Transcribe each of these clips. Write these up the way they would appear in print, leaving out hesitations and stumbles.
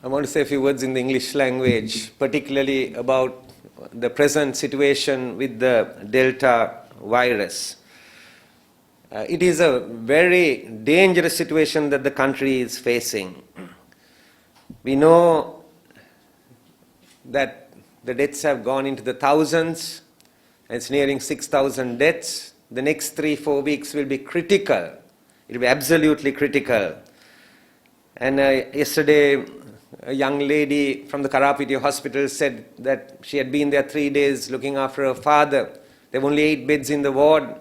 I want to say a few words in the English language, particularly about the present situation with the Delta virus. It is a very dangerous situation that the country is facing. We know that the deaths have gone into the thousands. It's nearing 6,000 deaths. The next 3-4 weeks will be critical. It will be absolutely critical. And yesterday, a young lady from the Karapiti hospital said that she had been there 3 days looking after her father. There were only 8 beds in the ward,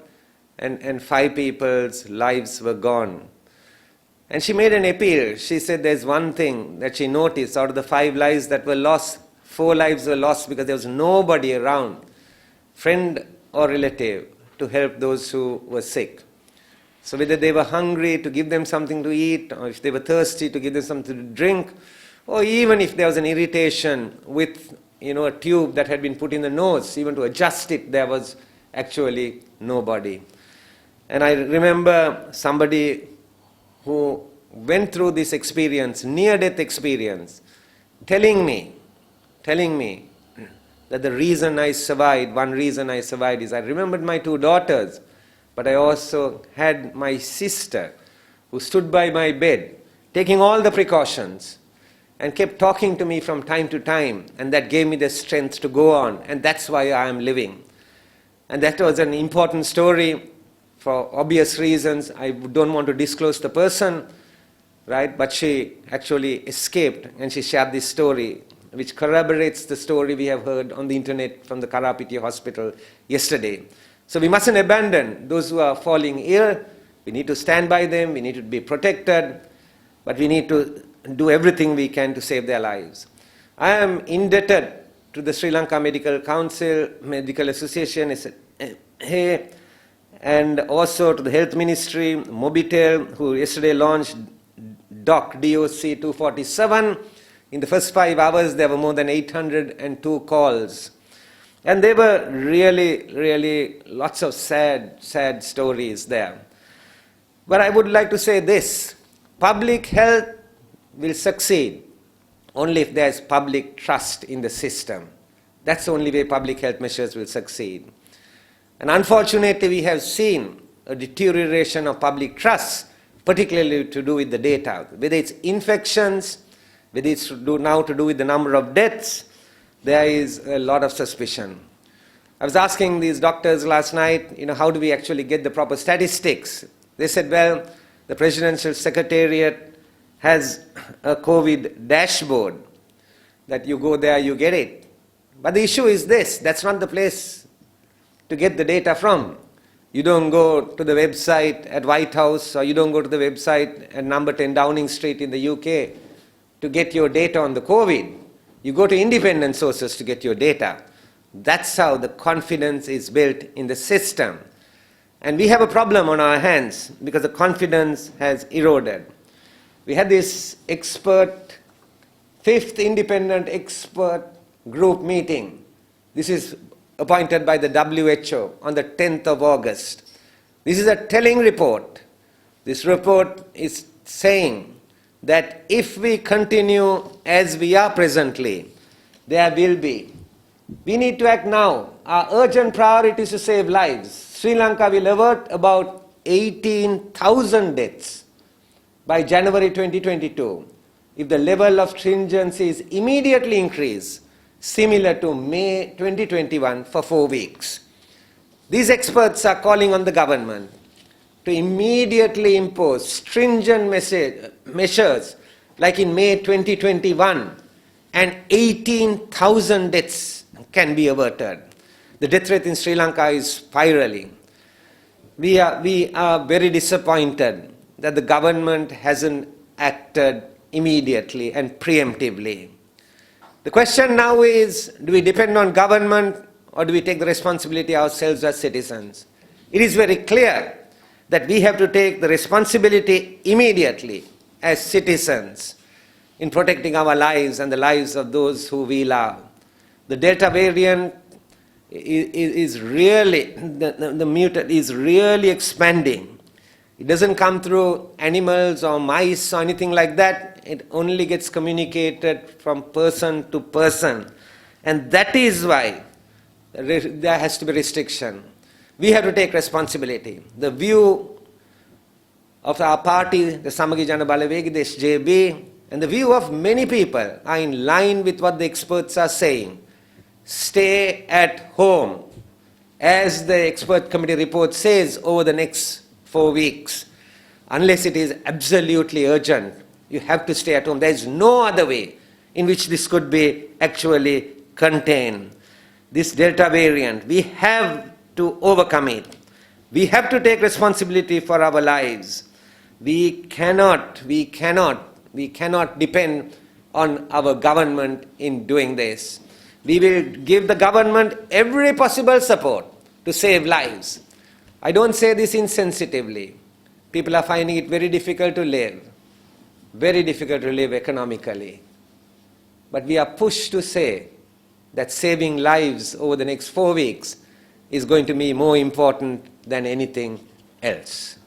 and 5 people's lives were gone. And she made an appeal. She said there's one thing that she noticed. Out of the 5 lives that were lost, 4 lives were lost because there was nobody around, friend or relative, to help those who were sick. So whether they were hungry, to give them something to eat, or if they were thirsty, to give them something to drink, or even if there was an irritation with a tube that had been put in the nose, even to adjust it, there was actually nobody. And I remember somebody who went through this experience, near-death experience, telling me that the reason I survived, one reason I survived is I remembered my 2 daughters, but I also had my sister who stood by my bed, taking all the precautions, and kept talking to me from time to time, and that gave me the strength to go on, and that's why I am living. And that was an important story for obvious reasons. I don't want to disclose the person, right? But she actually escaped, and she shared this story, which corroborates the story we have heard on the internet from the Karapiti hospital yesterday. So we mustn't abandon those who are falling ill. We need to stand by them. We need to be protected, but we need to do everything we can to save their lives. I am indebted to the Sri Lanka Medical Council, Medical Association, and also to the Health Ministry, Mobitel, who yesterday launched DOC 247. In the first 5 hours, there were more than 802 calls. And there were really lots of sad stories there. But I would like to say this: public health will succeed only if there is public trust in the system. That's the only way public health measures will succeed. And unfortunately, we have seen a deterioration of public trust, particularly to do with the data. Whether it's infections, whether it's now to do with the number of deaths, there is a lot of suspicion. I was asking these doctors last night, how do we actually get the proper statistics? They said, well, the Presidential Secretariat has a COVID dashboard that you go there, you get it. But the issue is this: that's not the place to get the data from. You don't go to the website at White House, or you don't go to the website at number 10 Downing Street in the UK to get your data on the COVID. You go to independent sources to get your data. That's how the confidence is built in the system. And we have a problem on our hands because the confidence has eroded. We had this 5th independent expert group meeting. This is appointed by the WHO on the 10th of August. This is a telling report. This report is saying that if we continue as we are presently, there will be. We need to act now. Our urgent priority is to save lives. Sri Lanka will avert about 18,000 deaths by January 2022 if the level of stringency is immediately increased, similar to May 2021 for 4 weeks. These experts are calling on the government to immediately impose stringent measures like in May 2021, and 18,000 deaths can be averted. The death rate in Sri Lanka is spiraling. We are very disappointed that the government hasn't acted immediately and preemptively. The question now is, do we depend on government or do we take the responsibility ourselves as citizens? It is very clear that we have to take the responsibility immediately as citizens in protecting our lives and the lives of those who we love. The Delta variant is really, the mutant is really expanding. It doesn't come through animals or mice or anything like that. It only gets communicated from person to person. And that is why there has to be restriction. We have to take responsibility. The view of our party, the Samagi Jana Balawegi, the SJB, and the view of many people are in line with what the experts are saying. Stay at home. As the expert committee report says, over the next 4 weeks, unless it is absolutely urgent, you have to stay at home. There is no other way in which this could be actually contained. This Delta variant, we have to overcome it. We have to take responsibility for our lives. We cannot depend on our government in doing this. We will give the government every possible support to save lives. I don't say this insensitively. People are finding it very difficult to live economically. But we are pushed to say that saving lives over the next 4 weeks is going to be more important than anything else.